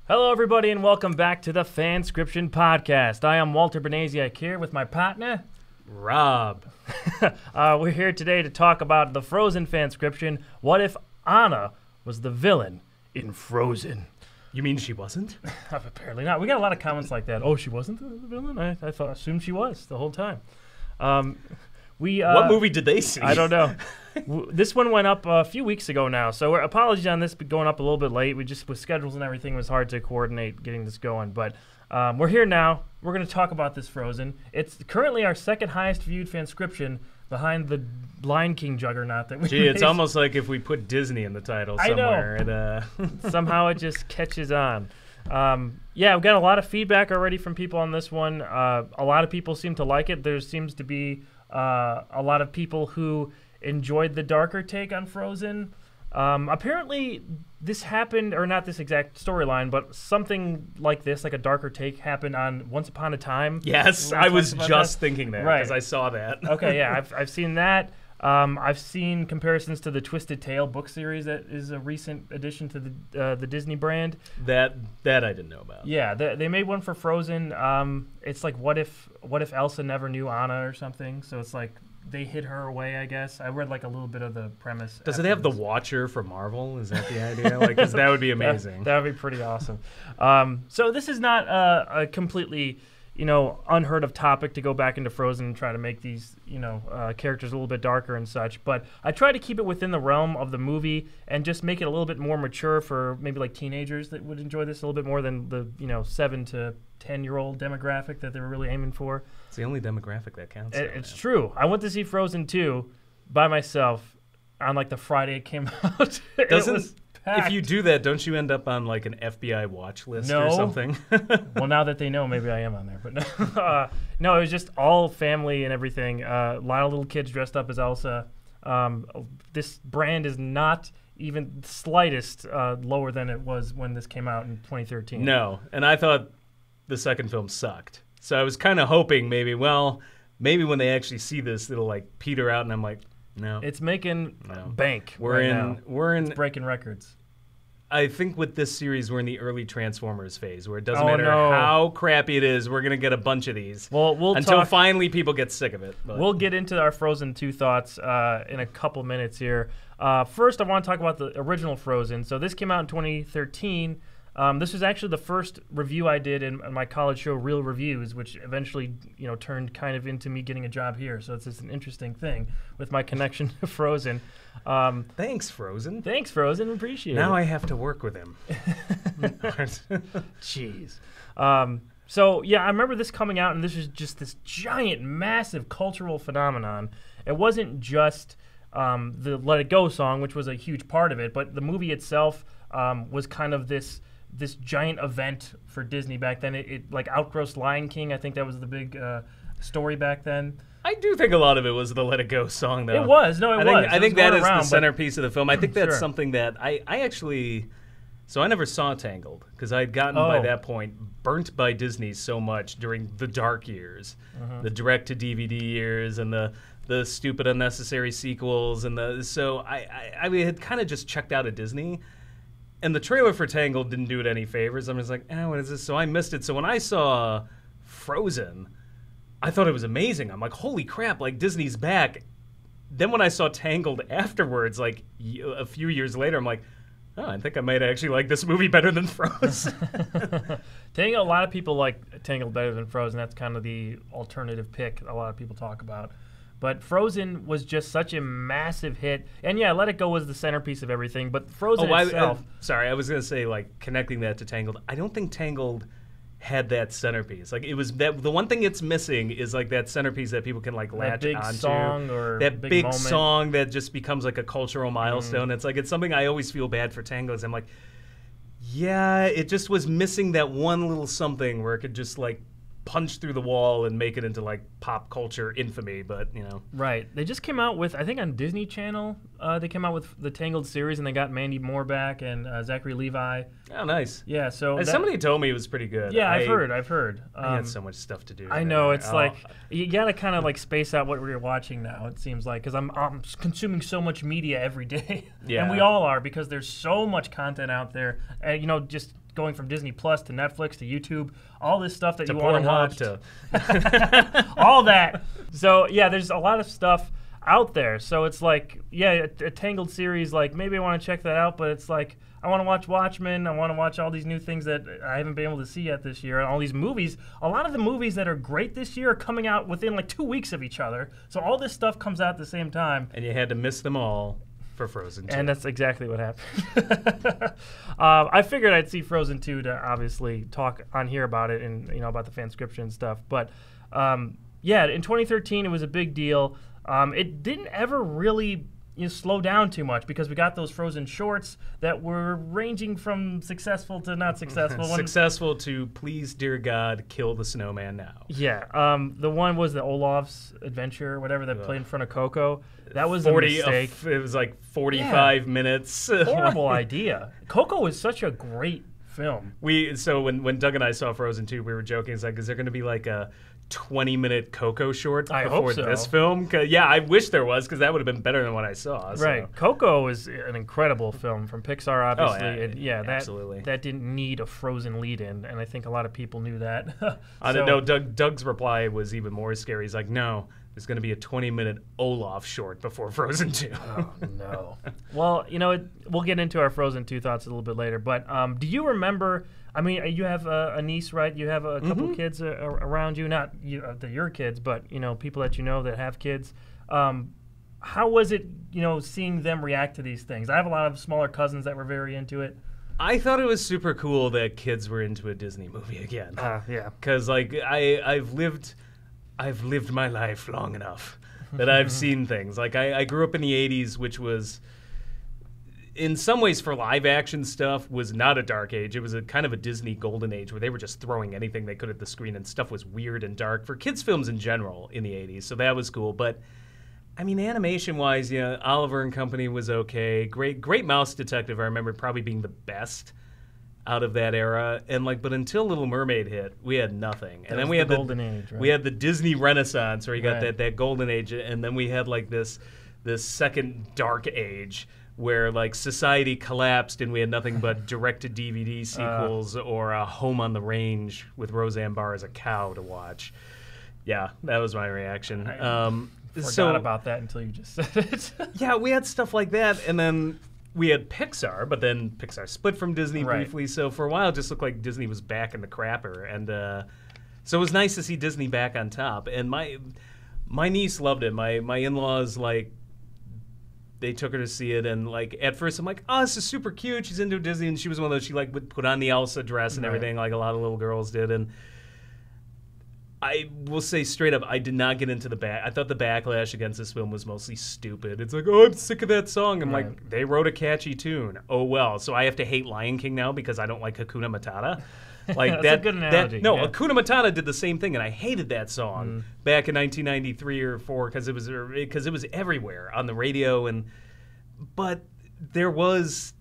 Hello, everybody, and welcome back to the Fanscription Podcast. I am Walter Benasiak here with my partner, Rob. We're here today to talk about the Frozen fanscription. What if Anna was the villain in Frozen? You mean she wasn't? Apparently not. We got a lot of comments like that. Oh, she wasn't the villain? I assumed she was the whole time. What movie did they see? I don't know. This one went up a few weeks ago now, so apologies on this going up a little bit late. We just, with schedules and everything, it was hard to coordinate getting this going. But we're here now. We're going to talk about this Frozen. It's currently our second highest viewed fanscription behind the Lion King juggernaut that we Gee, it's almost like if we put Disney in the title somewhere. I know. Somehow it just catches on. Yeah, we've got a lot of feedback already from people on this one. A lot of people seem to like it. There seems to be a lot of people who enjoyed the darker take on Frozen. Apparently, this happened, or not this exact storyline, but something like this, like a darker take, happened on Once Upon a Time. Yes, I was just thinking that because I saw that. Okay, yeah, I've seen that. I've seen comparisons to the Twisted Tale book series that is a recent addition to the Disney brand. That I didn't know about. Yeah, they made one for Frozen. It's like what if Elsa never knew Anna or something? So it's like they hid her away, I guess. I read like a little bit of the premise. Does it have the Watcher from Marvel? Is that the idea? Like, 'cause that would be amazing. That would be pretty awesome. So this is not a completely, unheard of topic to go back into Frozen and try to make these, characters a little bit darker and such. But I try to keep it within the realm of the movie and just make it a little bit more mature for maybe like teenagers that would enjoy this a little bit more than the, 7 to 10-year-old demographic that they were really aiming for. It's the only demographic that counts. It's true. I went to see Frozen 2 by myself on like the Friday it came out. If you do that, don't you end up on like an FBI watch list or something? Well, now that they know, maybe I am on there. But no, it was just all family and everything. A lot of little kids dressed up as Elsa. This brand is not even the slightest lower than it was when this came out in 2013. No, and I thought the second film sucked. So I was kind of hoping maybe when they actually see this, it'll like peter out, and I'm like, no. It's making bank. It's breaking records. I think with this series, we're in the early Transformers phase, where it doesn't matter how crappy it is, we're gonna get a bunch of these. Well, until finally people get sick of it. But. We'll get into our Frozen 2 thoughts in a couple minutes here. First, I want to talk about the original Frozen. So this came out in 2013. This was actually the first review I did in my college show, Real Reviews, which eventually, turned kind of into me getting a job here. So it's just an interesting thing with my connection to Frozen. Thanks, Frozen. Thanks, Frozen. Appreciate it. Now I have to work with him. Jeez. So, yeah, I remember this coming out, and this was just this giant, massive cultural phenomenon. It wasn't just the Let It Go song, which was a huge part of it, but the movie itself was kind of this giant event for Disney back then. It like outgrossed Lion King. I think that was the big story back then. I do think a lot of it was the Let It Go song, though. It was. No, it was. I think that is the centerpiece of the film. I think that's Sure. something that I actually... So I never saw Tangled, because I'd gotten, by that point, burnt by Disney so much during the dark years, the direct-to-DVD years, and the stupid, unnecessary sequels. So I had kind of just checked out of Disney. And the trailer for Tangled didn't do it any favors. I'm just like, what is this? So I missed it. So when I saw Frozen, I thought it was amazing. I'm like, holy crap, like Disney's back. Then when I saw Tangled afterwards, like a few years later, I'm like, I think I might actually like this movie better than Frozen. A lot of people like Tangled better than Frozen. That's kind of the alternative pick a lot of people talk about. But Frozen was just such a massive hit. And yeah, Let It Go was the centerpiece of everything. But Frozen itself... Sorry, I was going to say, like, connecting that to Tangled. I don't think Tangled had that centerpiece. Like, it was that the one thing it's missing is, like, that centerpiece that people can, like, latch onto. Song or that big moment. song that just becomes, like, a cultural milestone. It's like, it's something I always feel bad for Tangled. I'm like, yeah, it just was missing that one little something where it could just, like, punch through the wall and make it into like pop culture infamy, but Right. They just came out with, I think on Disney Channel, they came out with the Tangled series, and they got Mandy Moore back and Zachary Levi. Oh, nice. Yeah. So somebody told me it was pretty good. Yeah, I've heard. I had so much stuff to do. I know. It's like you gotta kind of like space out what we're watching now. It seems like because I'm consuming so much media every day, and we all are because there's so much content out there. Just going from Disney Plus to Netflix to YouTube, all this stuff that to you want to watch. to All that. So, yeah, there's a lot of stuff out there. So it's like, yeah, a Tangled series, like maybe I want to check that out, but it's like I want to watch Watchmen. I want to watch all these new things that I haven't been able to see yet this year. And all these movies, a lot of the movies that are great this year are coming out within like 2 weeks of each other. So all this stuff comes out at the same time. And you had to miss them all for Frozen 2. And that's exactly what happened. I figured I'd see Frozen 2 to obviously talk on here about it and about the fanscription and stuff. But yeah, in 2013 it was a big deal. It didn't ever really slow down too much because we got those Frozen shorts that were ranging from successful to not successful. Successful to please, dear God, kill the snowman now. Yeah, the one was the Olaf's Adventure, whatever, that played in front of Coco. That was a mistake. It was like 45 minutes. Horrible idea. Coco was such a great film. So when Doug and I saw Frozen 2, we were joking. It's like, is there going to be like a 20-minute Coco short before this film? Yeah, I wish there was, because that would have been better than what I saw. So. Right. Coco is an incredible film from Pixar, obviously. Oh, yeah, absolutely. That didn't need a Frozen lead-in, and I think a lot of people knew that. I don't know. Doug's reply was even more scary. He's like, no, there's going to be a 20-minute Olaf short before Frozen 2. Oh, no. Well, we'll get into our Frozen 2 thoughts a little bit later, but do you remember... I mean, you have a niece, right? You have a couple kids around you, not your kids, but people that that have kids. How was it, seeing them react to these things? I have a lot of smaller cousins that were very into it. I thought it was super cool that kids were into a Disney movie again. Yeah. Because I've lived my life long enough that I've seen things. Like I grew up in the '80s, which was, in some ways, for live action stuff, was not a dark age. It was a kind of a Disney golden age where they were just throwing anything they could at the screen, and stuff was weird and dark for kids' films in general in the '80s. So that was cool. But I mean, animation-wise, Oliver and Company was okay. Great Mouse Detective, I remember probably being the best out of that era. And but until Little Mermaid hit, we had nothing. And then we had the golden age. Right? We had the Disney Renaissance, where you got that golden age, and then we had this second dark age, where society collapsed and we had nothing but direct-to-DVD sequels or Home on the Range with Roseanne Barr as a cow to watch. Yeah, that was my reaction. Forgot about that until you just said it. Yeah, we had stuff like that, and then we had Pixar, but then Pixar split from Disney briefly, so for a while it just looked like Disney was back in the crapper, and so it was nice to see Disney back on top. And my niece loved it. My in-laws, they took her to see it, and at first I'm like, oh, this is super cute. She's into Disney, and she was one of those, she would put on the Elsa dress and everything, like a lot of little girls did. And I will say straight up, I did not get into I thought the backlash against this film was mostly stupid. It's like, oh, I'm sick of that song. I'm like, they wrote a catchy tune. Oh well, so I have to hate Lion King now because I don't like Hakuna Matata. That's a good analogy. Hakuna Matata did the same thing, and I hated that song back in 1993 or 4 because it was everywhere on the radio, but there was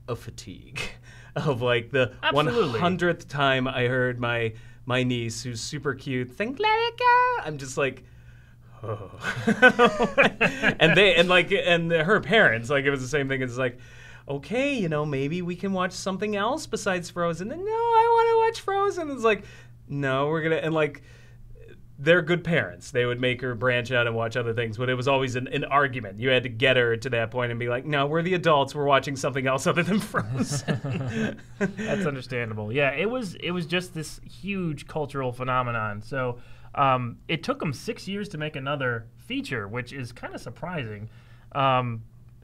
a fatigue of the 100th time I heard my niece, who's super cute, think "Let It Go." I'm just like, oh. and her parents, it was the same thing. It's like, okay, maybe we can watch something else besides Frozen. And no, I want to watch Frozen. It's like, no, we're gonna, and they're good parents. They would make her branch out and watch other things, but it was always an argument. You had to get her to that point and be like, no, we're the adults. We're watching something else other than Frozen. That's understandable. Yeah, it was just this huge cultural phenomenon. So it took them 6 years to make another feature, which is kind of surprising.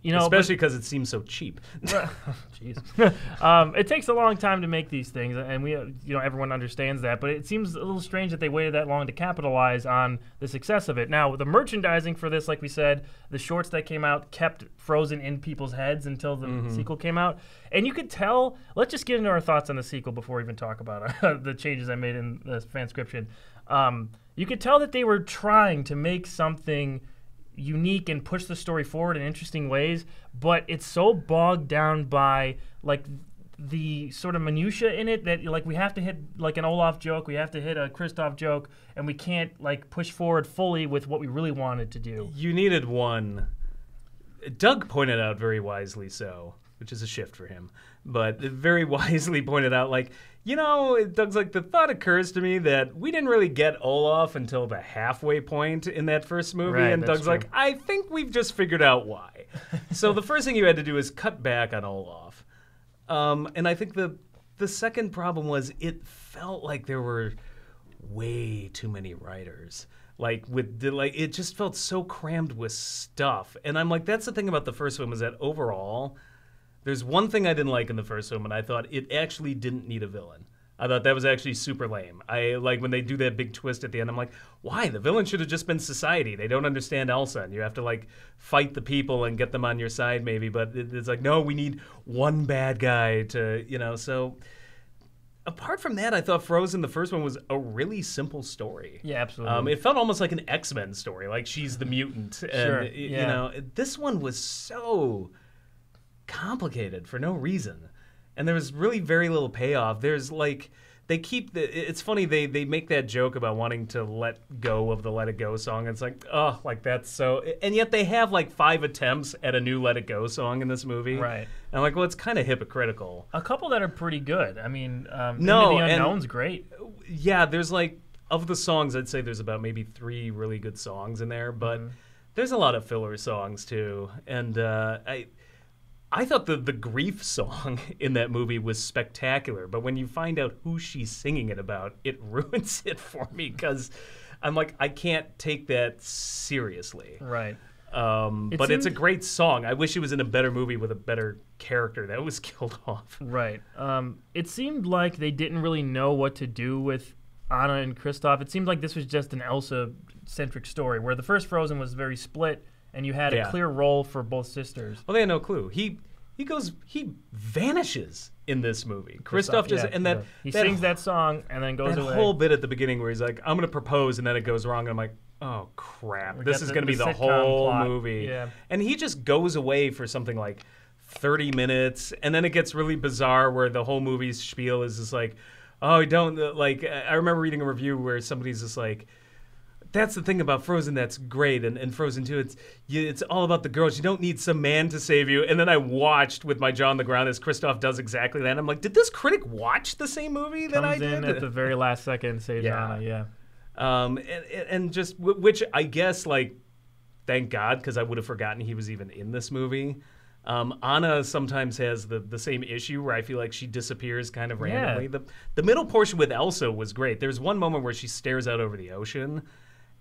Especially because it seems so cheap. Jeez. It takes a long time to make these things, and we, everyone understands that. But it seems a little strange that they waited that long to capitalize on the success of it. Now, the merchandising for this, like we said, the shorts that came out kept Frozen in people's heads until the sequel came out, and you could tell. Let's just get into our thoughts on the sequel before we even talk about the changes I made in the fanscription. You could tell that they were trying to make something unique and push the story forward in interesting ways, but it's so bogged down by the sort of minutia in it that we have to hit an Olaf joke, we have to hit a Kristoff joke, and we can't push forward fully with what we really wanted to do. You needed one. Doug pointed out very wisely which is a shift for him, but very wisely pointed out, like, Doug's like, the thought occurs to me that we didn't really get Olaf until the halfway point in that first movie, right, and Doug's true. like, I think we've just figured out why. So the first thing you had to do is cut back on Olaf. And I think the second problem was it felt like there were way too many writers. It just felt so crammed with stuff. And I'm like, that's the thing about the first one, was that overall, there's one thing I didn't like in the first one, and I thought it actually didn't need a villain. I thought that was actually super lame. I like when they do that big twist at the end, I'm like, why? The villain should have just been society. They don't understand Elsa, and you have to like fight the people and get them on your side maybe, but it's like, no, we need one bad guy to, so apart from that, I thought Frozen, the first one, was a really simple story. Yeah, absolutely. It felt almost like an X-Men story, like she's the mutant. Sure, And, this one was so complicated for no reason. And there was really very little payoff. There's like, it's funny, they make that joke about wanting to let go of the Let It Go song. It's like, oh, like that's so, and yet they have like 5 attempts at a new Let It Go song in this movie. Right. And I'm like, well, it's kind of hypocritical. A couple that are pretty good. I mean, no, Into the Unknown's great. Yeah, there's like, of the songs, I'd say there's about maybe 3 really good songs in there, but there's a lot of filler songs too. And I thought the grief song in that movie was spectacular, but when you find out who she's singing it about, it ruins it for me, because I'm like, I can't take that seriously. Right. But it's a great song. I wish it was in a better movie with a better character that was killed off. Right. It seemed like they didn't really know what to do with Anna and Kristoff. It seemed like this was just an Elsa-centric story, where the first Frozen was very split, and you had a clear role for both sisters. Well, they had no clue. He vanishes in this movie. Kristoff just he sings that song and then goes away. That whole bit at the beginning where he's like, "I'm gonna propose," and then it goes wrong, and I'm like, "Oh crap! This is gonna be the whole movie." Yeah. And he just goes away for something like 30 minutes, and then it gets really bizarre where the whole movie's spiel is just like, "Oh, don't like." I remember reading a review where somebody's just like, that's the thing about Frozen that's great, and Frozen 2, it's all about the girls. You don't need some man to save you. And then I watched with my jaw on the ground as Kristoff does exactly that. And I'm like, did this critic watch the same movie that I did? Comes in at the very last second and saves Anna, and just, which I guess, like, thank God, because I would have forgotten he was even in this movie. Anna sometimes has the same issue where I feel like she disappears kind of randomly. Yeah. The middle portion with Elsa was great. There's one moment where she stares out over the ocean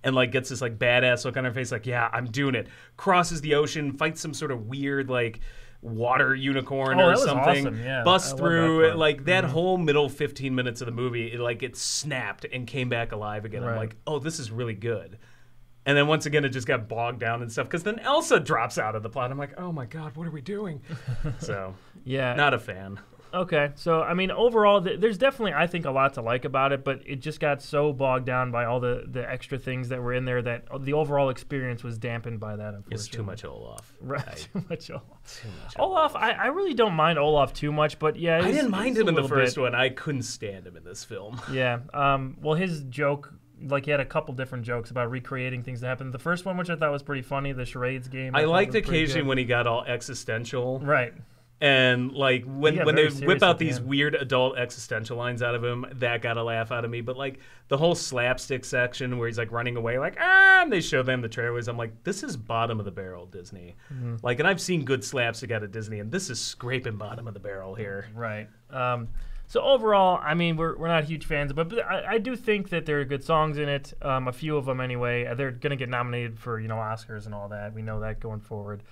and like gets this like badass look on her face, like, yeah, I'm doing it. Crosses the ocean, fights some sort of weird like water unicorn or something. Awesome. Yeah, busts through that whole middle 15 minutes of the movie. It snapped and came back alive again. Right. I'm like, oh, this is really good. And then once again, it just got bogged down and stuff, because then Elsa drops out of the plot. I'm like, oh my God, what are we doing? So, not a fan. Okay, so I mean, overall, there's definitely, I think, a lot to like about it, but it just got so bogged down by all the extra things that were in there that the overall experience was dampened by that, unfortunately. It's too much Olaf. Right, too much Olaf. Olaf, I really don't mind Olaf too much, but yeah. I didn't mind him in the first one. I couldn't stand him in this film. Yeah, well, his joke, like, he had a couple different jokes about recreating things that happened. The first one, which I thought was pretty funny, the charades game. I liked occasionally when he got all existential. Right. And like when they whip out these weird adult existential lines out of him, that got a laugh out of me. But like the whole slapstick section where he's like running away, like, and they show them the trailers. I'm like, this is bottom of the barrel Disney. Mm-hmm. Like, and I've seen good slapstick out of Disney, and this is scraping bottom of the barrel here. Right. So overall, I mean, we're not huge fans, but I do think that there are good songs in it. A few of them anyway. They're gonna get nominated for Oscars and all that. We know that going forward.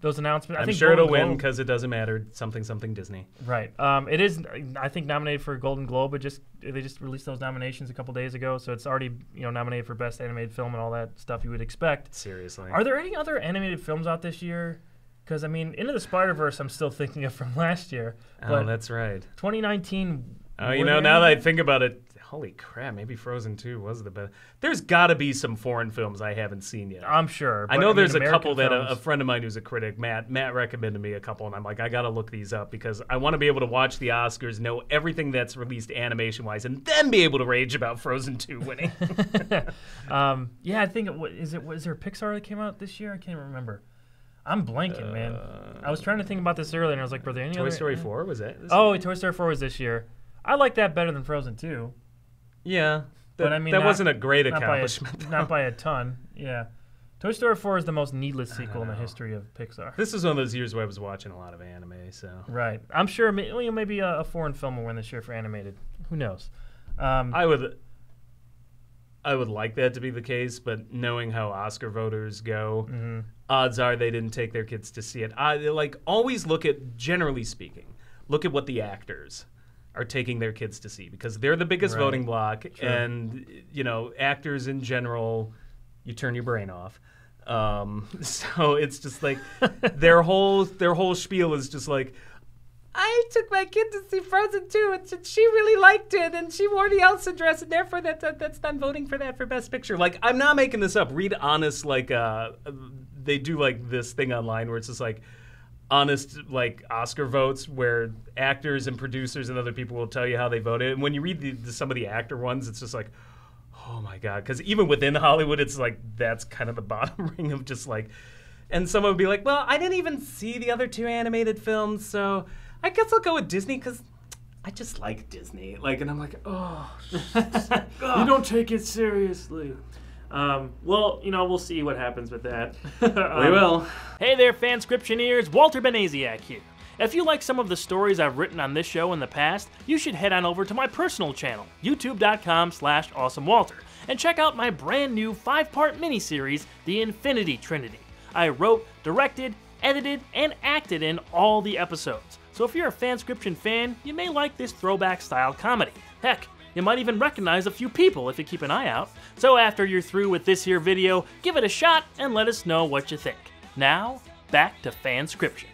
Those announcements, I think sure it'll win because it doesn't matter. Something Disney. Right. It is, I think, nominated for a Golden Globe. They just released those nominations a couple days ago, so it's already nominated for Best Animated Film and all that stuff you would expect. Seriously. Are there any other animated films out this year? Because I mean, Into the Spider-Verse, I'm still thinking of from last year. Oh, that's right. 2019. Oh, now that I think about it. Holy crap, maybe Frozen 2 was the best. There's got to be some foreign films I haven't seen yet. I'm sure. I know there's a couple that a friend of mine who's a critic, Matt recommended me a couple, and I'm like, I got to look these up because I want to be able to watch the Oscars, know everything that's released animation-wise, and then be able to rage about Frozen 2 winning. Yeah, I think, is there a Pixar that came out this year? I can't remember. I'm blanking, man. I was trying to think about this earlier, and I was like, were there any Toy other... Story 4, was that this Oh, year? Toy Story 4 was this year. I like that better than Frozen 2. Yeah. But I mean, that wasn't a great accomplishment. Not by a ton, yeah. Toy Story 4 is the most needless sequel in the history of Pixar. This is one of those years where I was watching a lot of anime, so... Right. I'm sure maybe a foreign film will win this year for animated. Who knows? I would like that to be the case, but knowing how Oscar voters go, odds are they didn't take their kids to see it. Always look at, generally speaking, look at what the actors are taking their kids to see, because they're the biggest voting block, and actors in general, you turn your brain off. So it's just like their whole spiel is just like, I took my kid to see Frozen 2, and she really liked it, and she wore the Elsa dress, and therefore that's not voting for that for Best Picture. Like, I'm not making this up. Read Honest, they do like this thing online where it's just like honest like Oscar votes where actors and producers and other people will tell you how they voted. And when you read some of the actor ones, it's just like, oh my God. Because even within Hollywood, it's like that's kind of the bottom ring of just like, and someone would be like, well, I didn't even see the other two animated films, so I guess I'll go with Disney because I just like Disney. Like, and I'm like, oh, you don't take it seriously. Well, we'll see what happens with that. We will. Hey there, Fanscriptioneers. Walter Benaziac here. If you like some of the stories I've written on this show in the past, you should head on over to my personal channel, youtube.com/awesomewalter, and check out my brand new 5-part miniseries, The Infinity Trinity. I wrote, directed, edited, and acted in all the episodes. So if you're a Fanscription fan, you may like this throwback-style comedy. Heck, you might even recognize a few people if you keep an eye out. So after you're through with this here video, give it a shot and let us know what you think. Now, back to Fanscription.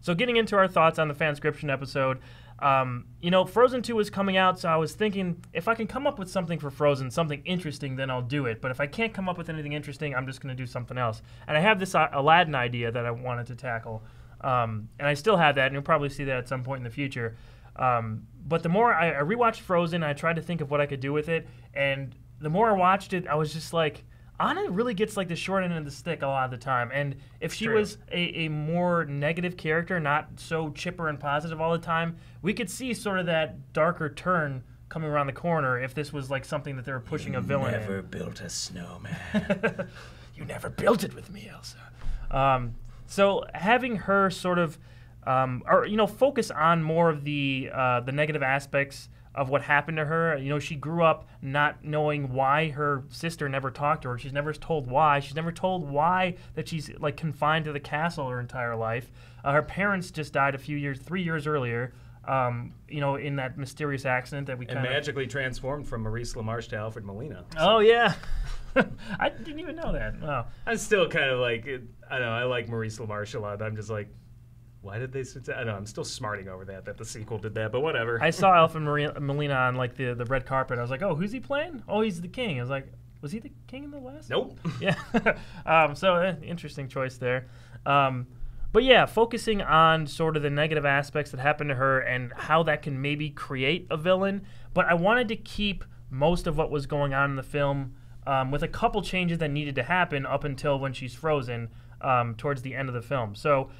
So getting into our thoughts on the Fanscription episode, Frozen 2 is coming out, so I was thinking if I can come up with something for Frozen, something interesting, then I'll do it. But if I can't come up with anything interesting, I'm just going to do something else. And I have this Aladdin idea that I wanted to tackle, and I still have that, and you'll probably see that at some point in the future. But the more I rewatched Frozen, I tried to think of what I could do with it, and the more I watched it, I was just like, Anna really gets like the short end of the stick a lot of the time. And if she was a more negative character, not so chipper and positive all the time, we could see sort of that darker turn coming around the corner if this was like something that they were pushing a villain in. You never built a snowman. You never built it with me, Elsa. So having her sort of, focus on more of the negative aspects of what happened to her. She grew up not knowing why her sister never talked to her. She's never told why. She's never told why that she's like confined to the castle her entire life. Her parents just died 3 years earlier. In that mysterious accident that we magically transformed from Maurice LaMarche to Alfred Molina. So. Oh yeah. I didn't even know that. Wow. I'm still kind of like, I don't know, I like Maurice LaMarche a lot. I'm just like, why did they? I don't know. I'm still smarting over that the sequel did that, but whatever. I saw Alfred Molina on like the red carpet. I was like, oh, who's he playing? Oh, he's the king. I was like, was he the king in the last? Nope. Yeah. Interesting choice there. But yeah, focusing on sort of the negative aspects that happened to her and how that can maybe create a villain. But I wanted to keep most of what was going on in the film with a couple changes that needed to happen up until when she's frozen towards the end of the film. So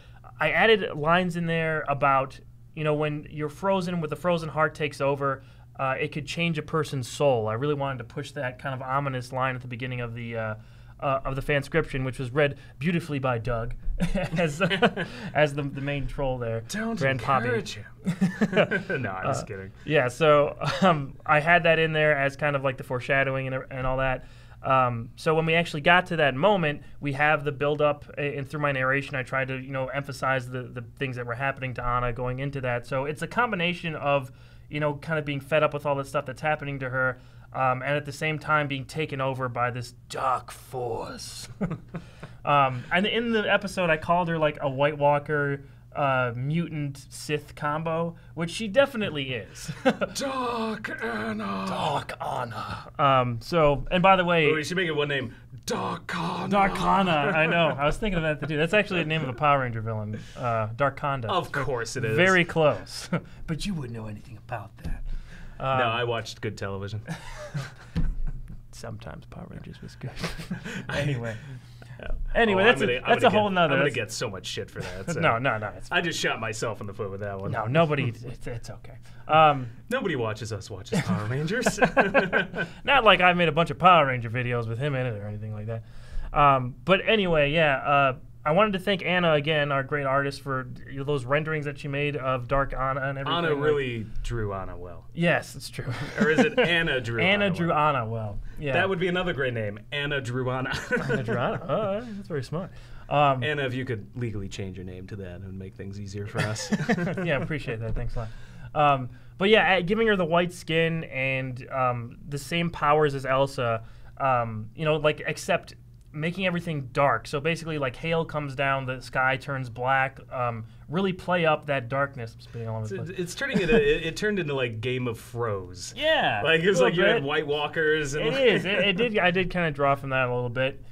I added lines in there about, when you're frozen, with the frozen heart takes over, it could change a person's soul. I really wanted to push that kind of ominous line at the beginning of the Fanscription, which was read beautifully by Doug as the main troll there. Don't encourage him. No, I'm just kidding. Yeah, so I had that in there as kind of like the foreshadowing and all that. So when we actually got to that moment, we have the build-up, and through my narration, I tried to emphasize the things that were happening to Anna going into that. So it's a combination of kind of being fed up with all the stuff that's happening to her, and at the same time being taken over by this dark force. And in the episode, I called her like a White Walker mutant Sith combo, which she definitely is. Dark Anna. Dark Anna. So, and by the way, we should make it one name. Darkana. Darkana. I know. I was thinking of that too. That's actually the name of a Power Ranger villain. Darkanda. Of course it is. Very close. But you wouldn't know anything about that. No, I watched good television. sometimes Power Rangers was good. Anyway. Anyway, that's a whole nother. I'm gonna get so much shit for that. So. No. I just shot myself in the foot with that one. No, nobody. It's okay. Nobody watches Power Rangers. Not like I made a bunch of Power Ranger videos with him in it or anything like that. But anyway, yeah. I wanted to thank Anna again, our great artist, for those renderings that she made of Dark Anna and everything. Anna really drew Anna well. Yes, it's true. Or is it Anna drew Anna? Anna drew Anna well. Yeah. That would be another great name. Anna drew Anna. Anna drew Anna. Oh, that's very smart. Anna, if you could legally change your name to that and make things easier for us. Yeah, appreciate that. Thanks a lot. But yeah, giving her the white skin and the same powers as Elsa, except making everything dark. So basically, like, hail comes down, the sky turns black. Really play up that darkness. It's turning into it turned into like Game of Froze. Yeah, like it was like you had White Walkers. And It did. I did kind of draw from that a little bit.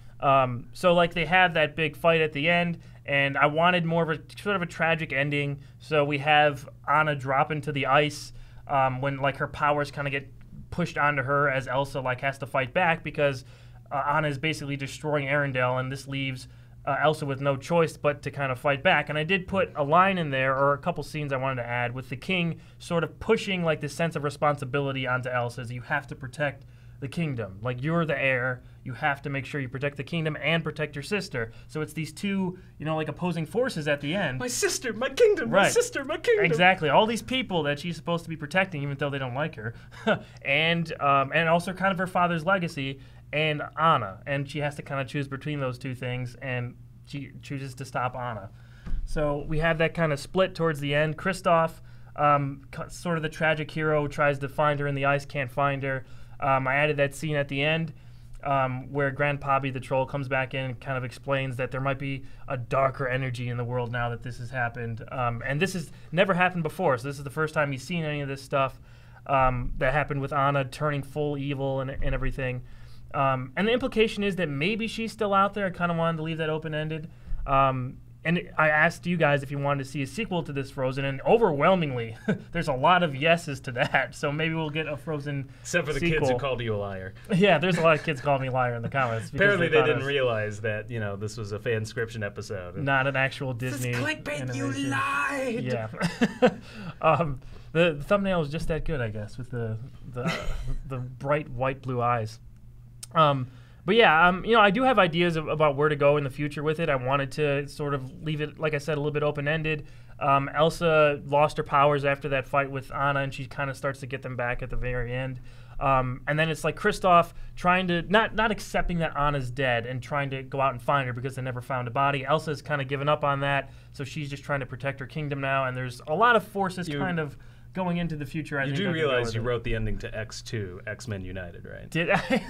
So like they have that big fight at the end, and I wanted more of a sort of a tragic ending. So we have Anna drop into the ice when like her powers kind of get pushed onto her as Elsa like has to fight back because Anna is basically destroying Arendelle, and this leaves Elsa with no choice but to kind of fight back. And I did put a line in there, or a couple scenes I wanted to add, with the king sort of pushing like this sense of responsibility onto Elsa, as you have to protect the kingdom. Like, you're the heir, you have to make sure you protect the kingdom and protect your sister. So it's these two, like opposing forces at the end. My sister, my kingdom, right. My sister, my kingdom. Exactly. All these people that she's supposed to be protecting, even though they don't like her. and also kind of her father's legacy. And Anna, and she has to kind of choose between those two things, and she chooses to stop Anna. So we have that kind of split towards the end. Kristoff, sort of the tragic hero, tries to find her in the ice, can't find her. I added that scene at the end where Grandpappy the troll comes back in and kind of explains that there might be a darker energy in the world now that this has happened. And this has never happened before, so this is the first time he's seen any of this stuff that happened with Anna turning full evil and everything. And the implication is that maybe she's still out there. I kind of wanted to leave that open-ended. And I asked you guys if you wanted to see a sequel to this Frozen, and overwhelmingly, there's a lot of yeses to that. So maybe we'll get a Frozen Except for the sequel. kids who called you a liar. Yeah, there's a lot of kids calling me liar in the comments. Apparently they didn't realize that, this was a fanscription episode. Not an actual Disney clickbait, animation. you lied! Yeah. The thumbnail was just that good, I guess, with the bright white blue eyes. But yeah, I do have ideas about where to go in the future with it. I wanted to sort of leave it, like I said, a little bit open-ended. Elsa lost her powers after that fight with Anna, and she kind of starts to get them back at the very end. And then it's like Kristoff trying to, not accepting that Anna's dead and trying to go out and find her because they never found a body. Elsa's kind of given up on that, so she's just trying to protect her kingdom now, and there's a lot of forces kind of going into the future. You do realize you wrote the ending to X2, X-Men United, right? Did I?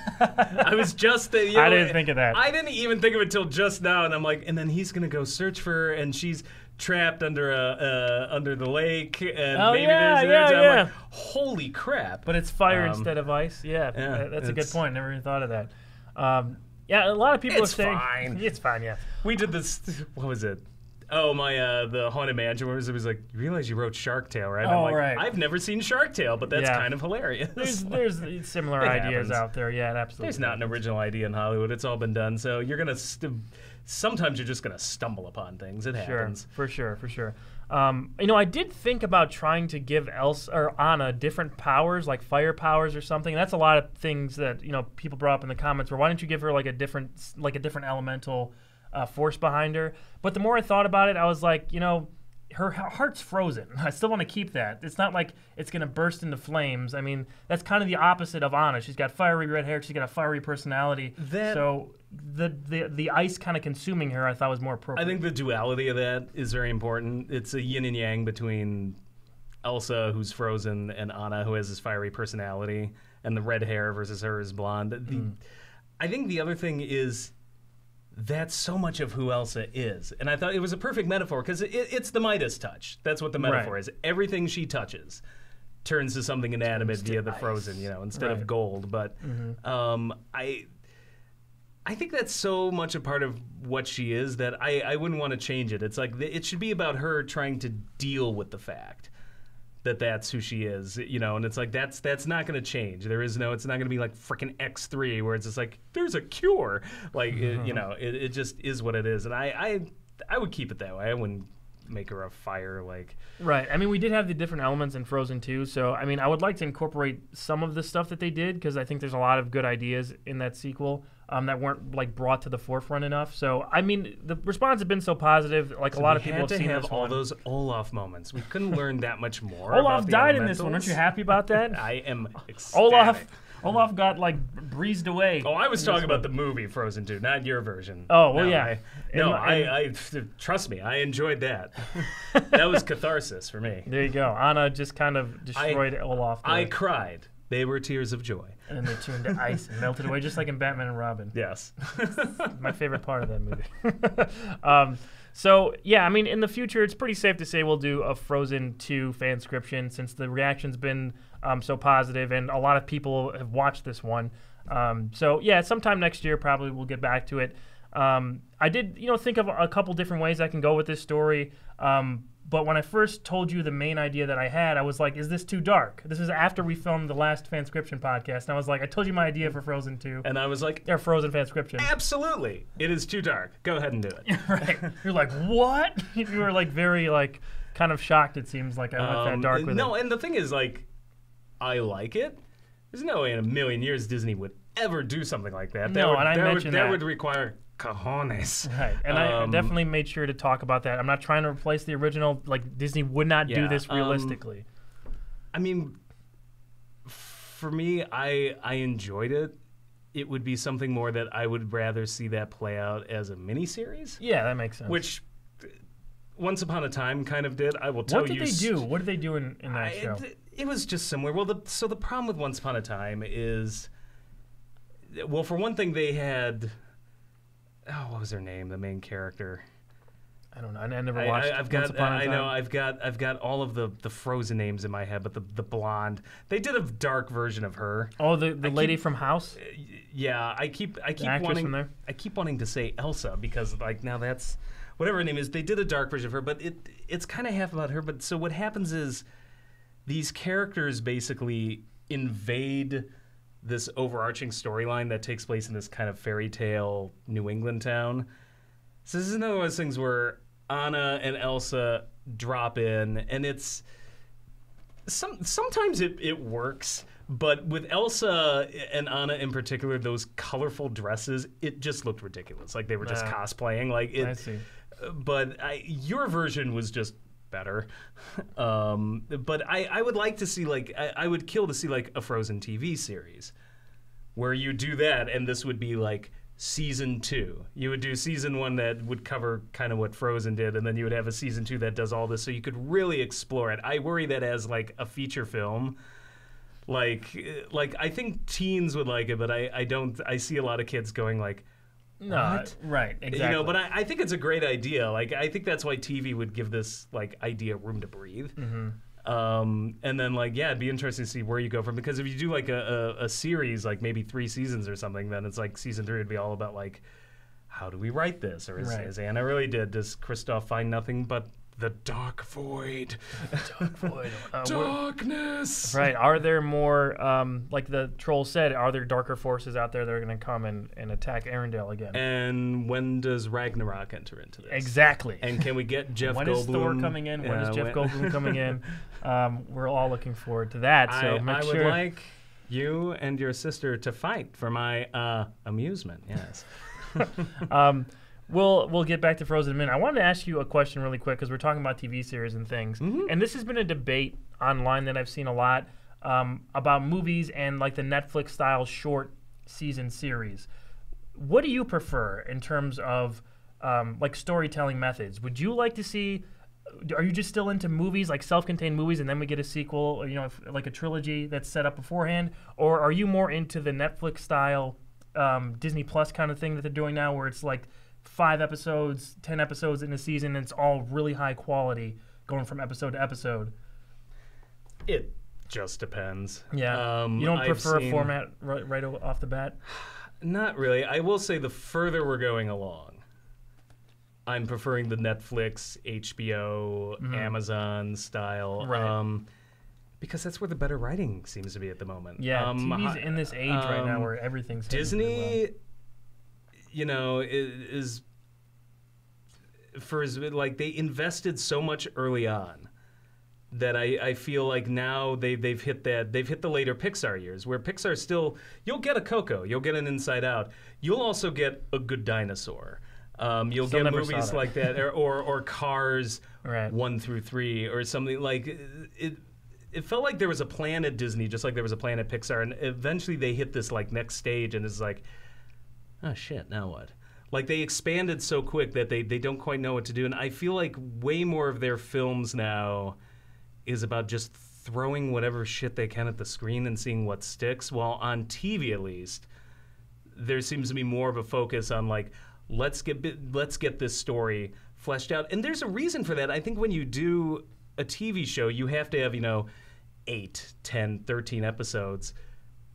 I was just I didn't think of that. I didn't even think of it till just now, and I'm like, and then he's gonna go search for her, and she's trapped under the lake, and maybe there's an energy. I'm like, holy crap! But it's fire instead of ice. Yeah, that's a good point. Never even thought of that. Yeah, a lot of people are saying fine. It's fine. Yeah, we did this. What was it? Oh, the Haunted Mansion, where it was like, you realize you wrote Shark Tale, right? Oh, I'm like, right. I've never seen Shark Tale, but that's kind of hilarious. There's similar ideas out there. Yeah, absolutely. There's not an original idea in Hollywood. It's all been done. So you're going to, sometimes you're just going to stumble upon things. It happens. For sure. I did think about trying to give Elsa or Anna different powers, like fire powers or something. That's a lot of things that, people brought up in the comments where why don't you give her like a different elemental force behind her. But the more I thought about it, I was like, her heart's frozen. I still want to keep that. It's not like it's going to burst into flames. I mean, that's kind of the opposite of Anna. She's got fiery red hair. She's got a fiery personality. So the ice kind of consuming her, I thought was more appropriate. I think the duality of that is very important. It's a yin and yang between Elsa, who's frozen, and Anna, who has this fiery personality, and the red hair versus her is blonde. I think the other thing is that's so much of who Elsa is. And I thought it was a perfect metaphor because it's the Midas touch. That's what the metaphor is. Everything she touches turns to something inanimate via the frozen, instead of gold. But I think that's so much a part of what she is that I wouldn't want to change it. It's like it should be about her trying to deal with the fact that that's who she is, you know, and it's like that's not going to change. It's not going to be like freaking X3 where it's just like there's a cure, like you know, it just is what it is, and I would keep it that way. I wouldn't make her a fire like. Right. I mean, we did have the different elements in Frozen 2, so I mean, I would like to incorporate some of the stuff that they did because I think there's a lot of good ideas in that sequel. That weren't like brought to the forefront enough. So I mean, the response has been so positive. Like so a lot of people have seen have this all one. those Olaf moments. We couldn't learn that much more. Olaf died in this one. Aren't you happy about that? I am ecstatic. Olaf got like breezed away. Oh, I was talking about the movie Frozen 2, not your version. Oh well, yeah. I trust me. I enjoyed that. That was catharsis for me. There you go. Anna just kind of destroyed Olaf. I cried. They were tears of joy. And then they turned to ice and melted away, just like in Batman and Robin. Yes. My favorite part of that movie. So, yeah, I mean, in the future, it's pretty safe to say we'll do a Frozen 2 fanscription since the reaction's been so positive and a lot of people have watched this one. So, yeah, sometime next year, probably we'll get back to it. I did, think of a couple different ways I can go with this story. But when I first told you the main idea that I had, I was like, is this too dark? This is after we filmed the last Fanscription podcast. And I was like, I told you my idea for Frozen 2. And I was like, they're Frozen Fanscription. Absolutely. It is too dark. Go ahead and do it. Right. You're like, what? You were like very like kind of shocked, it seems like I went that dark with it. No, and the thing is like, I like it. There's no way in a million years Disney would ever do something like that. That would require cojones. Right, and I definitely made sure to talk about that. I'm not trying to replace the original. Like, Disney would not do this realistically. I mean, for me, I enjoyed it. It would be something more that I would rather see that play out as a miniseries. Yeah, that makes sense. Which Once Upon a Time kind of did. I will tell you. What did they do? What did they do in that show? It was just similar. Well, the problem with Once Upon a Time is, well, for one thing, they had. Oh, what was her name? The main character. I don't know. I never watched. Once Upon a Time. I know. I've got all of the Frozen names in my head, but the blonde. They did a dark version of her. Oh, the lady from House. Yeah, I keep wanting to say Elsa because like now that's whatever her name is. They did a dark version of her, but it's kind of half about her. But so what happens is these characters basically invade this overarching storyline that takes place in this kind of fairy tale New England town. So this is another one of those things where Anna and Elsa drop in, and it's sometimes it works, but with Elsa and Anna in particular, those colorful dresses, it just looked ridiculous. Like they were just cosplaying. Like it. I see. But your version was just better. But I would like to see I would kill to see like a Frozen TV series where you do that, and this would be like season 2. You would do season 1 that would cover kind of what Frozen did, and then you would have a season 2 that does all this, so you could really explore it. I worry that as like a feature film, like I think teens would like it, but I don't. I see a lot of kids going like, no, right, exactly. But I think it's a great idea. Like, I think that's why TV would give this like idea room to breathe. Mm-hmm. And then it'd be interesting to see where you go from, because if you do like a series, like maybe 3 seasons or something, then it's like season 3 would be all about like, how do we write this? Or as Anna really did, does Kristoff find nothing but the dark void? Dark void. Darkness. Right. Are there more, like the troll said, are there darker forces out there that are going to come and attack Arendelle again? And when does Ragnarok enter into this? Exactly. And can we get Jeff Goldblum? When is Thor coming in? When is Jeff Goldblum coming in? We're all looking forward to that. So I would like you and your sister to fight for my amusement. Yes. We'll get back to Frozen in a minute. I wanted to ask you a question really quick because we're talking about TV series and things. Mm-hmm. And this has been a debate online that I've seen a lot about movies and like the Netflix style short season series. What do you prefer in terms of like storytelling methods? Would you like to see? Are you just still into movies, like self-contained movies, and then we get a sequel, or, like a trilogy that's set up beforehand? Or are you more into the Netflix style Disney Plus kind of thing that they're doing now, where it's like 5 episodes, 10 episodes in a season, and it's all really high quality going from episode to episode? It just depends. Yeah. You don't prefer a format right off the bat? Not really. I will say the further we're going along, I'm preferring the Netflix, HBO, Amazon style. Right. Because that's where the better writing seems to be at the moment. Yeah, TV's in this age right now where everything's Disney, you know, is for like they invested so much early on that I feel like now they've hit the later Pixar years where Pixar still, you'll get a Coco, you'll get an Inside Out, you'll also get A Good Dinosaur. You'll Still get movies like that, or Cars 1 through 3, or something like it. It felt like there was a plan at Disney, just like there was a plan at Pixar, and eventually they hit this like next stage, and it's like, oh shit, now what? Like they expanded so quick that they don't quite know what to do, and I feel like way more of their films now is about just throwing whatever shit they can at the screen and seeing what sticks. While on TV, at least, there seems to be more of a focus on like, let's get this story fleshed out, and there's a reason for that. I think when you do a TV show, you have to have, 8, 10, 13 episodes.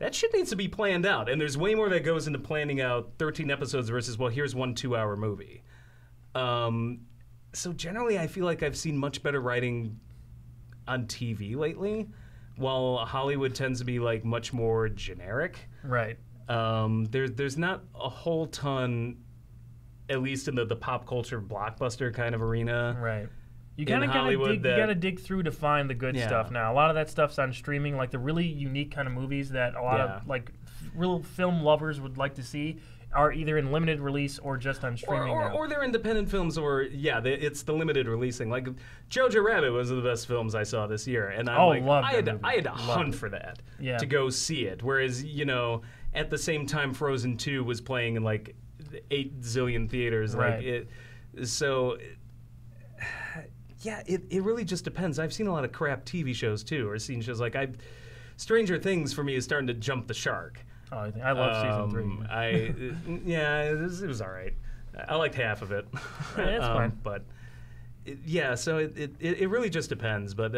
That shit needs to be planned out. And there's way more that goes into planning out 13 episodes versus, well, here's one 2-hour movie. So generally, I feel like I've seen much better writing on TV lately, while Hollywood tends to be like much more generic. Right. There's not a whole ton, at least in the pop culture blockbuster kind of arena. Right. You gotta dig through to find the good stuff now. A lot of that stuff's on streaming, like the really unique kind of movies that a lot of like real film lovers would like to see are either in limited release or just on streaming now. Or they're independent films, or it's the limited releasing. Like Jojo Rabbit was one of the best films I saw this year, and I had to hunt for that to go see it. Whereas at the same time, Frozen 2 was playing in like 8 zillion theaters. Right. It really just depends. I've seen a lot of crap TV shows too, or seen shows like Stranger Things for me is starting to jump the shark. Oh, I love season 3. It was all right. I liked half of it. Yeah, it's fine. But so it really just depends. But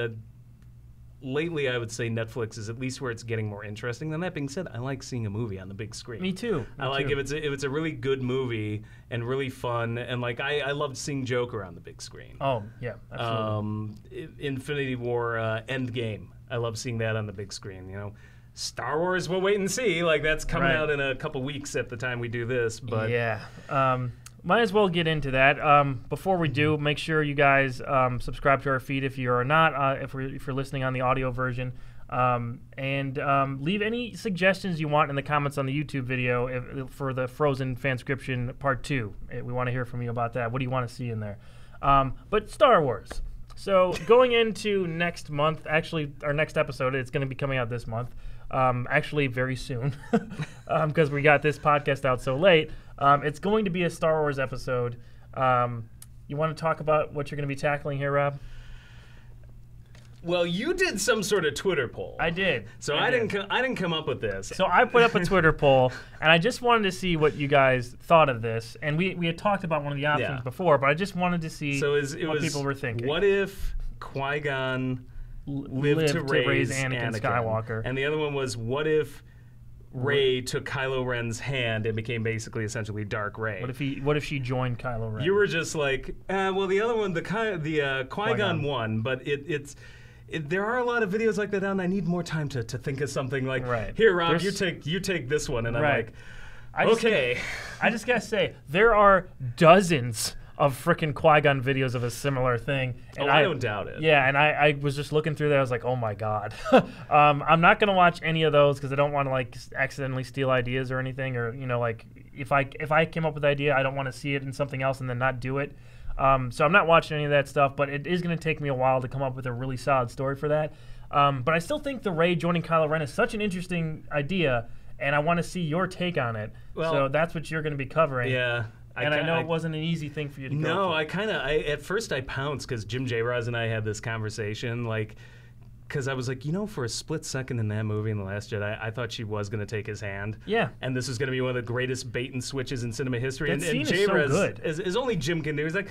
lately, I would say Netflix is at least where it's getting more interesting. Then that being said, I like seeing a movie on the big screen. Me too. I like if it's a really good movie and really fun, and like I loved seeing Joker on the big screen. Oh yeah, absolutely. Infinity War Endgame. I love seeing that on the big screen. Star Wars, we'll wait and see. Like that's coming out in a couple weeks at the time we do this. But yeah. Might as well get into that. Before we do, make sure you guys subscribe to our feed if you are not, if you're listening on the audio version, and leave any suggestions you want in the comments on the YouTube video for the Frozen Fanscription Part 2. We want to hear from you about that. What do you want to see in there? But Star Wars. So going into next month, actually our next episode, it's going to be coming out this month. Actually very soon, because we got this podcast out so late. It's going to be a Star Wars episode. You want to talk about what you're going to be tackling here, Rob? Well, you did some sort of Twitter poll. I did. So I didn't come up with this. So I put up a Twitter poll, and I just wanted to see what you guys thought of this. And we had talked about one of the options before, but I just wanted to see what people were thinking. What if Qui-Gon lived to raise Anakin Skywalker? And the other one was, what if Rey took Kylo Ren's hand and became basically essentially Dark Rey? What if she joined Kylo Ren? You were just like, well, the other one, the Qui-Gon won, but there are a lot of videos like that, and I need more time to think of something like, here, Rob, you take this one, and I'm like, okay. I just gotta say, there are dozens of frickin' Qui-Gon videos of a similar thing. And I don't doubt it. Yeah, and I was just looking through there. I was like, oh my god. I'm not gonna watch any of those because I don't want to like accidentally steal ideas or anything. Or like if I came up with an idea, I don't want to see it in something else and then not do it. So I'm not watching any of that stuff. But it is gonna take me a while to come up with a really solid story for that. But I still think the Rey joining Kylo Ren is such an interesting idea, and I want to see your take on it. Well, so that's what you're gonna be covering. Yeah. I know it wasn't an easy thing for you to go No, at first I pounced because Jim J. Roz and I had this conversation, because I was like, for a split second in that movie, in The Last Jedi, I thought she was going to take his hand. Yeah. And this was going to be one of the greatest bait and switches in cinema history. That scene is so good. As only Jim can do. He's like,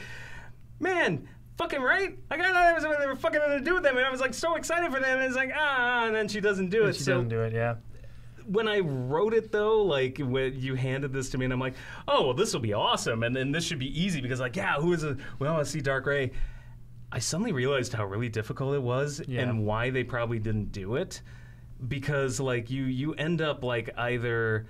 man, fucking right. I got no idea what they were fucking going to do with them. And I was like so excited for them. And it's like, and then she doesn't do it. She doesn't do it, yeah. When I wrote it, though, when you handed this to me, and I'm like, oh, well, this will be awesome, and then this should be easy, because, who is it? We want to see Dark Rey. I suddenly realized how really difficult it was and why they probably didn't do it. Because, like, you end up, like, either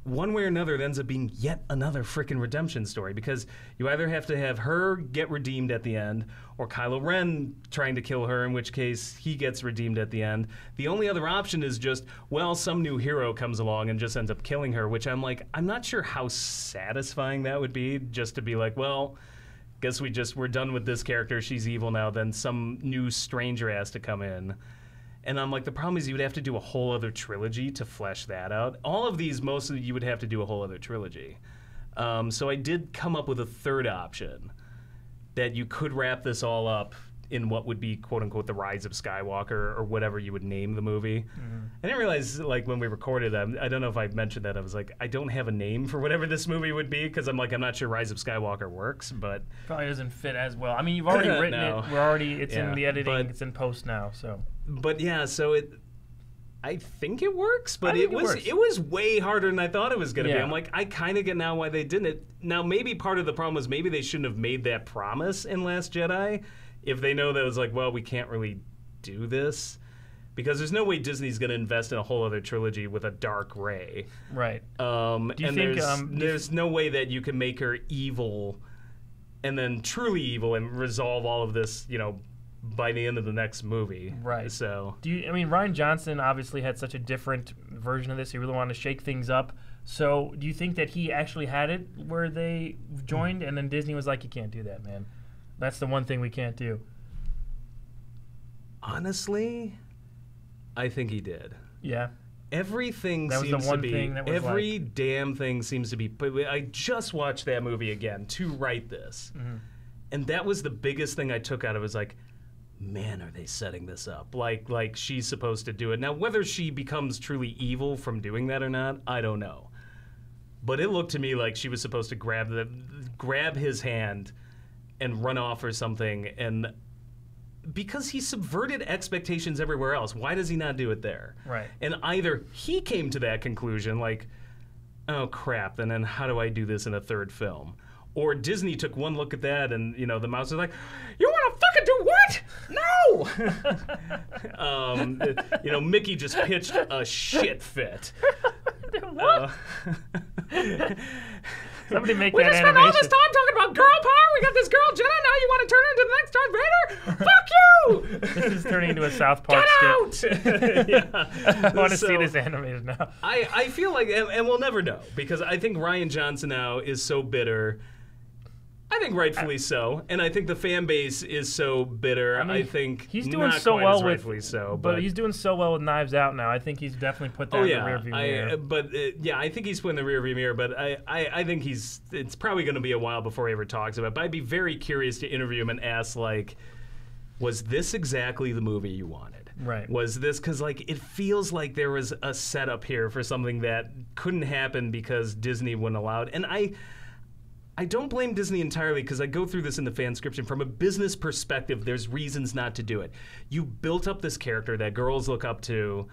one way or another, it ends up being yet another freaking redemption story. Because you either have to have her get redeemed at the end, or Kylo Ren trying to kill her, in which case he gets redeemed at the end. The only other option is just, well, some new hero comes along and just ends up killing her, which I'm like, I'm not sure how satisfying that would be, just to be like, well, guess we're done with this character, she's evil now, then some new stranger has to come in. And I'm like, the problem is you would have to do a whole other trilogy to flesh that out. All of these, mostly you would have to do a whole other trilogy. So I did come up with a third option, that you could wrap this all up in what would be, quote-unquote, the Rise of Skywalker, or whatever you would name the movie. I didn't realize, like, when we recorded that, I don't know if I mentioned that, I was like, I don't have a name for whatever this movie would be, because I'm like, I'm not sure Rise of Skywalker works, but... Probably doesn't fit as well. I mean, you've already written it. It's in the editing. It's in post now, so... But, yeah, so I think it works, but it was way harder than I thought it was going to be. I'm like, I kind of get now why they didn't. Now, maybe part of the problem was maybe they shouldn't have made that promise in Last Jedi, if they know that it was like, well, we can't really do this. Because there's no way Disney's going to invest in a whole other trilogy with a dark Rey. Right. Do you think there's no way that you can make her evil and then truly evil and resolve all of this, you know, by the end of the next movie. Right. So Rian Johnson obviously had such a different version of this. He really wanted to shake things up. So do you think that he actually had it where they joined and then Disney was like, you can't do that, man. That's the one thing we can't do. Honestly, I think he did. Yeah. Everything that was seems the one to be thing that was every damn thing seems to be. I just watched that movie again to write this, and that was the biggest thing I took out of it. Was like, man, are they setting this up? Like she's supposed to do it. Now, whether she becomes truly evil from doing that or not, I don't know. But it looked to me like she was supposed to grab his hand and run off or something, and because he subverted expectations everywhere else, why does he not do it there? Right. And either he came to that conclusion, like, oh crap, and then how do I do this in a third film? Or Disney took one look at that, and you know the mouse was like, "You want to fucking do what? No!" You know, Mickey just pitched a shit fit. What? Somebody make we that just animation. spent all this time talking about girl power. We got this girl Jenna. Now you want to turn her into the next Darth Vader? Fuck you! This is turning into a South Park skit. Get out! I want to see this animated now. I feel like, and we'll never know, because I think Rian Johnson now is so bitter. I think rightfully so, and I think the fan base is so bitter. I mean, I think he's doing not so quite well as rightfully so, but he's doing so well with Knives Out now. I think he's definitely put that in the rearview mirror. But I think he's put in the rearview mirror. But I think it's probably going to be a while before he ever talks about it. But I'd be very curious to interview him and ask, like, was this exactly the movie you wanted? Right. Was this, because like it feels like there was a setup here for something that couldn't happen because Disney wouldn't allow it, and I don't blame Disney entirely, because I go through this in the fanscription. From a business perspective, there's reasons not to do it. You built up this character that girls look up to,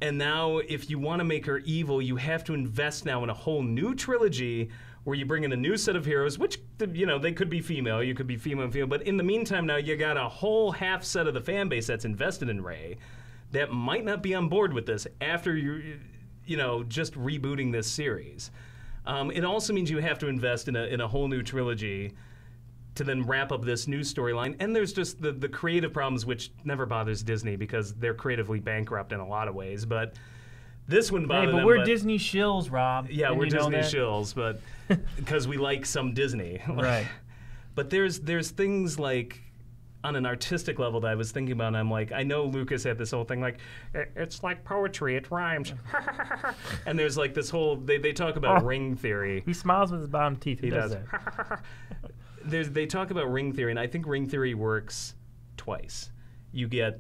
and now if you want to make her evil, you have to invest now in a whole new trilogy where you bring in a new set of heroes, which, you know, they could be female, you could be female and female, but in the meantime now you got a whole half set of the fan base that's invested in Rey that might not be on board with this after you know, just rebooting this series. It also means you have to invest in a whole new trilogy to then wrap up this new storyline. And there's just the creative problems, which never bothers Disney because they're creatively bankrupt in a lot of ways. But this wouldn't bother them. But we're Disney shills, Rob. Yeah, we're Disney shills, but because we like some Disney. Right. But there's things like, on an artistic level, that I was thinking about, and I'm like, I know Lucas had this whole thing like, it's like poetry, it rhymes. And there's like this whole, they talk about ring theory. He smiles with his bottom teeth. He does. They talk about ring theory, and I think ring theory works twice. You get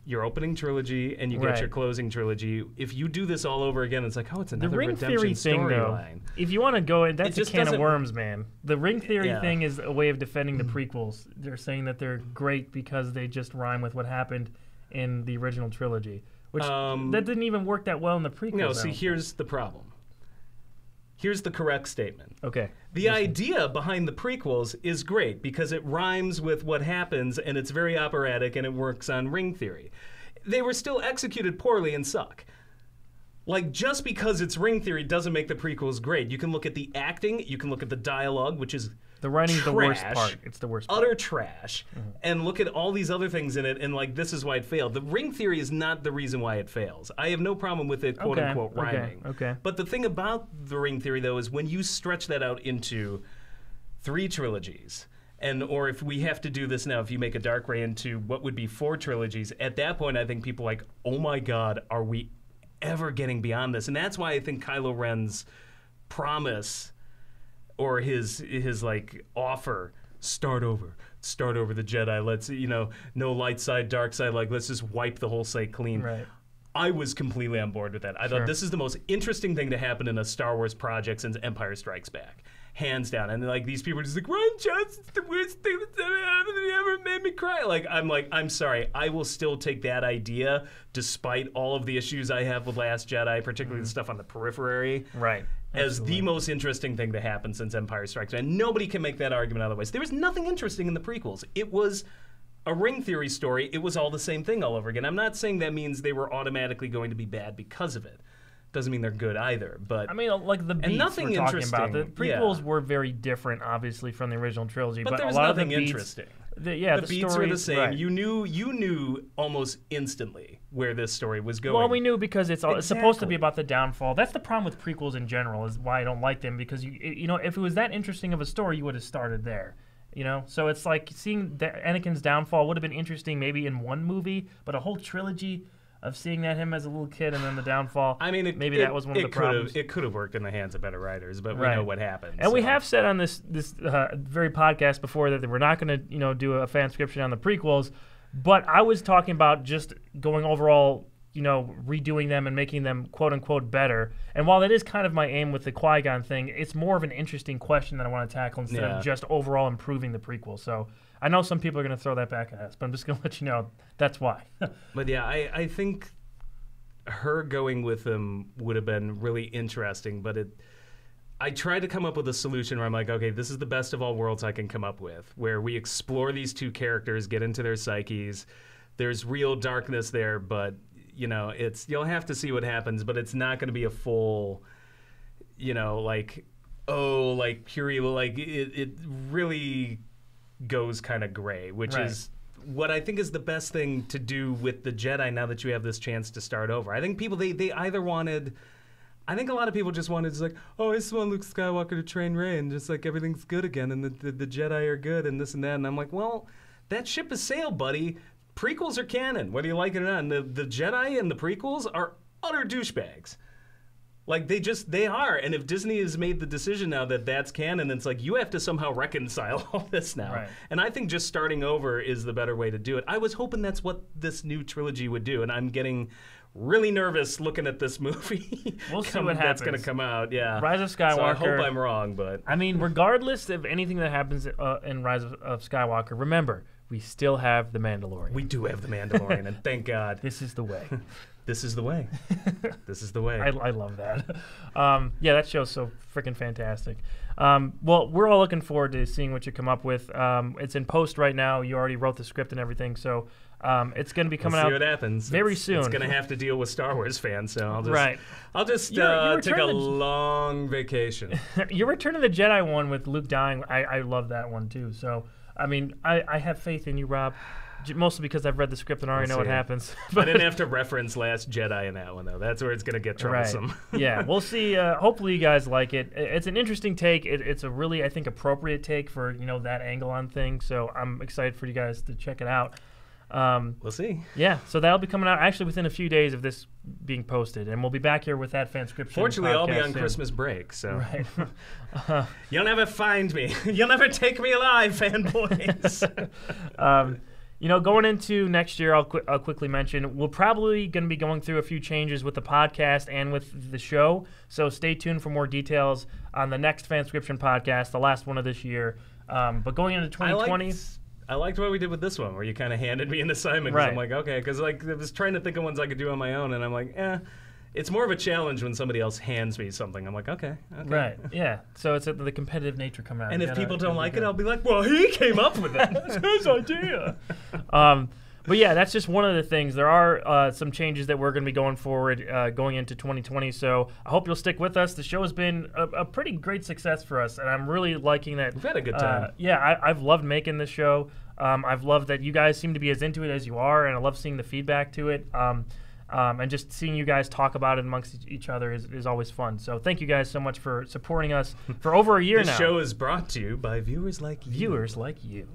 your opening trilogy, and you get your closing trilogy. If you do this all over again, it's like, oh, it's another redemption storyline. If you want to go in, that's a can of worms, man. The ring theory thing is a way of defending the prequels. They're saying that they're great because they just rhyme with what happened in the original trilogy, which that didn't even work that well in the prequels. No, see, here's the problem. Here's the correct statement. Okay. The idea behind the prequels is great because it rhymes with what happens and it's very operatic and it works on ring theory. They were still executed poorly and suck. Like, just because it's ring theory doesn't make the prequels great. You can look at the acting, you can look at the dialogue, which is the writing's the worst part. It's the worst part. Utter trash. And look at all these other things in it, and like, this is why it failed. The ring theory is not the reason why it fails. I have no problem with it, quote unquote, rhyming. Okay. But the thing about the ring theory, though, is when you stretch that out into 3 trilogies, or if we have to do this now, if you make a Dark Ray into what would be 4 trilogies, at that point, I think people are like, oh my God, are we ever getting beyond this? And that's why I think Kylo Ren's promise or his like offer, start over the Jedi, let's, no light side, dark side, like let's just wipe the whole site clean. Right. I was completely on board with that. I thought this is the most interesting thing to happen in a Star Wars project since Empire Strikes Back. Hands down. And like, these people are just like, Rian Johnson's the worst thing that's ever made me cry. I'm sorry. I will still take that idea despite all of the issues I have with Last Jedi, particularly the stuff on the periphery. Right. As the most interesting thing to happen since Empire Strikes Back. Nobody can make that argument otherwise. There was nothing interesting in the prequels. It was a ring theory story. It was all the same thing all over again. I'm not saying that means they were automatically going to be bad because of it. Doesn't mean they're good either, but I mean, like the beats nothing we're talking about. The interesting. prequels were very different, obviously, from the original trilogy. But there was a lot nothing of the beats, interesting. The beats story, were the same. Right. You knew almost instantly where this story was going. Well, we knew because it's supposed to be about the downfall. That's the problem with prequels in general, is why I don't like them, because you know, if it was that interesting of a story, you would have started there. So it's like seeing Anakin's downfall would have been interesting maybe in one movie, but a whole trilogy of seeing him as a little kid and then the downfall. I mean, that was one of the problems. It could have worked in the hands of better writers, but we know what happened. And we have said on this very podcast before that we're not going to do a fanscription on the prequels, but I was talking about just going overall, redoing them and making them quote unquote better. And while that is kind of my aim with the Qui-Gon thing, it's more of an interesting question that I want to tackle instead of just overall improving the prequel. So I know some people are going to throw that back at us, but I'm just going to let you know that's why. But yeah, I think her going with him would have been really interesting, but I tried to come up with a solution where I'm like, okay, this is the best of all worlds I can come up with, where we explore these 2 characters, get into their psyches. There's real darkness there, but you'll have to see what happens, but it's not going to be a full, pure evil. Like it really goes kind of gray, which is what I think is the best thing to do with the Jedi now that you have this chance to start over. I think people, they either wanted, I think a lot of people just wanted, I just want Luke Skywalker to train Rey and just like everything's good again and the Jedi are good and this and that. And I'm like, well, that ship has sailed, buddy. Prequels are canon, whether you like it or not. And the Jedi and the prequels are utter douchebags. Like, they are. And if Disney has made the decision now that that's canon, it's like, you have to somehow reconcile all this now. Right. And I think just starting over is the better way to do it. I was hoping that's what this new trilogy would do, and I'm getting really nervous looking at this movie. We'll see what happens. That's going to come out, yeah. Rise of Skywalker. So I hope I'm wrong, but... I mean, regardless of anything that happens in Rise of Skywalker, remember, we still have The Mandalorian. We do have The Mandalorian, and thank God. This is the way. This is the way. This is the way. I love that. Yeah, that show's so freaking fantastic. Well, we're all looking forward to seeing what you come up with. It's in post right now. You already wrote the script and everything, so it's going to be coming out. See what happens. Very soon. It's going to have to deal with Star Wars fans, so I'll just take a long vacation. Your Return of the Jedi one with Luke dying, I love that one too. So, I mean, I have faith in you, Rob. Mostly because I've read the script and already know what happens. I didn't have to reference Last Jedi in that one, though. That's where it's going to get troublesome. Right. Yeah, we'll see. Hopefully you guys like it. It's an interesting take. It's a really, I think, appropriate take for, that angle on things. So I'm excited for you guys to check it out. We'll see. Yeah, so that'll be coming out actually within a few days of this being posted. And we'll be back here with that fanscription. Fortunately, I'll be on Christmas break, so. Right. You'll never find me. You'll never take me alive, fanboys. Going into next year, I'll quickly mention, we're probably going to be going through a few changes with the podcast and with the show. So stay tuned for more details on the next Fanscription podcast, the last one of this year. But going into 2020... I liked what we did with this one, where you kind of handed me an assignment. Right. I'm like, okay, because I was trying to think of ones I could do on my own, and I'm like, it's more of a challenge when somebody else hands me something. I'm like, okay. Right. Yeah. So it's the competitive nature coming out. And if people don't like it, I'll be like, well, he came up with it. It's his idea. But yeah, that's just one of the things. There are some changes that we're going to be going forward going into 2020. So I hope you'll stick with us. The show has been a pretty great success for us, and I'm really liking that. We've had a good time. I've loved making this show. I've loved that you guys seem to be as into it as you are, and I love seeing the feedback to it. And just seeing you guys talk about it amongst each other is always fun. So thank you guys so much for supporting us for over a year now. This show is brought to you by viewers like you. Viewers like you.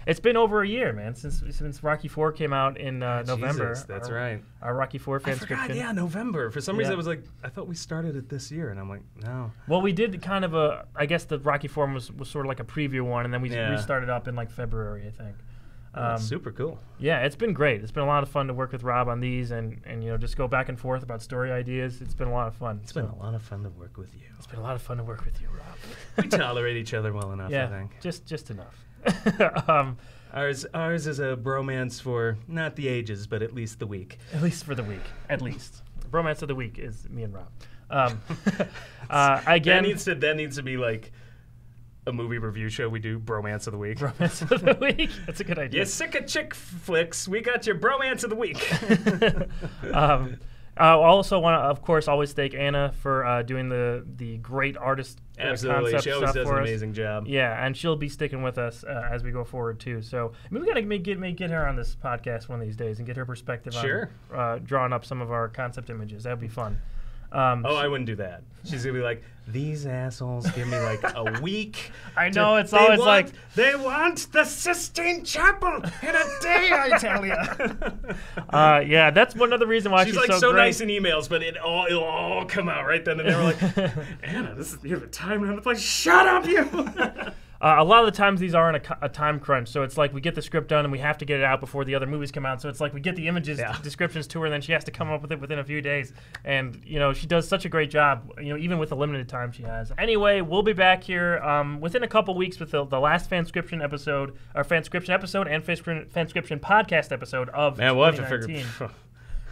It's been over a year, man, since Rocky IV came out in November. Jesus, that's right. Our Rocky IV fanscription. I forgot, yeah, November. For some reason, I was like, I thought we started it this year, and I'm like, no. Well, we did kind of I guess the Rocky IV was sort of like a preview one, and then we restarted up in like February, I think. Super cool. Yeah, it's been great. It's been a lot of fun to work with Rob on these and just go back and forth about story ideas. It's been a lot of fun. It's been a lot of fun to work with you. It's been a lot of fun to work with you, Rob. We tolerate each other well enough, I think. Just enough. Ours is a bromance for not the ages, but at least the week. At least for the week. At least. Bromance of the week is me and Rob. Again, that needs to be like a movie review show we do, Bromance of the Week. Bromance of the Week? That's a good idea. You're sick of chick flicks, we got your Bromance of the Week. I also want to, of course, always thank Anna for doing the great artist Absolutely, concept she always stuff does for an us. amazing job. Yeah, and she'll be sticking with us as we go forward too. So we got to get her on this podcast one of these days and get her perspective on drawing up some of our concept images. That'd be fun. I wouldn't do that. She's gonna be like, these assholes give me like a week. I know, it's always like they want the Sistine Chapel in a day. I tell you. Yeah, that's one other reason why she's like so great. nice in emails, but it'll all come out right then and there. We're like, Anna, you have a time and a place. Shut up, you. A lot of the times these are in a time crunch, so it's like we get the script done and we have to get it out before the other movies come out. So it's like we get the images, descriptions to her, and then she has to come up with it within a few days. And she does such a great job, even with the limited time she has. Anyway, we'll be back here within a couple weeks with the last Fanscription episode, our Fanscription episode, and Fanscription podcast episode of 2019. Man, we'll have to figure.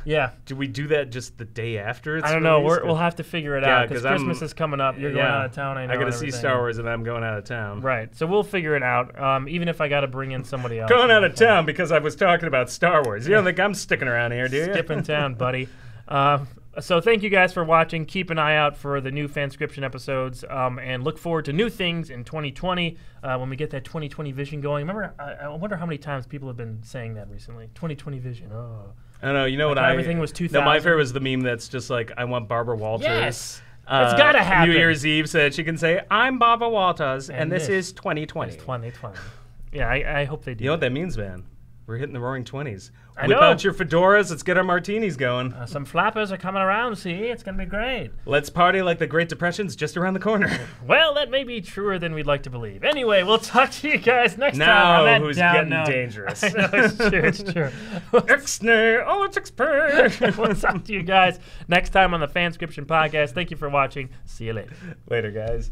Yeah. Do we do that just the day after it's I don't know. released? We'll have to figure it out because Christmas is coming up. You're going out of town. I know. I got to see Star Wars and I'm going out of town. Right. So we'll figure it out. Even if I got to bring in somebody else. Going out of town because I was talking about Star Wars. You don't think I'm sticking around here, do you? Skipping town, buddy. So thank you guys for watching. Keep an eye out for the new Fanscription episodes, and look forward to new things in 2020 when we get that 2020 vision going. Remember, I wonder how many times people have been saying that recently. 2020 vision. Oh. I don't know. You know like what? Everything was 2000. No, my favorite was the meme that's just like, I want Barbara Walters. Yes. It's got to happen. New Year's Eve so that she can say, I'm Barbara Walters, and this is 2020. It's 2020. Yeah, I hope they do. You know what that means, man? We're hitting the roaring 20s. I Whip know. out your fedoras. Let's get our martinis going. Some flappers are coming around, see? It's going to be great. Let's party like the Great Depression's just around the corner. Well, that may be truer than we'd like to believe. Anyway, we'll talk to you guys next time. Now who's getting dangerous. I know, it's true. Ixnay, all it's expert. We'll talk to you guys next time on the Fanscription podcast. Thank you for watching. See you later. Later, guys.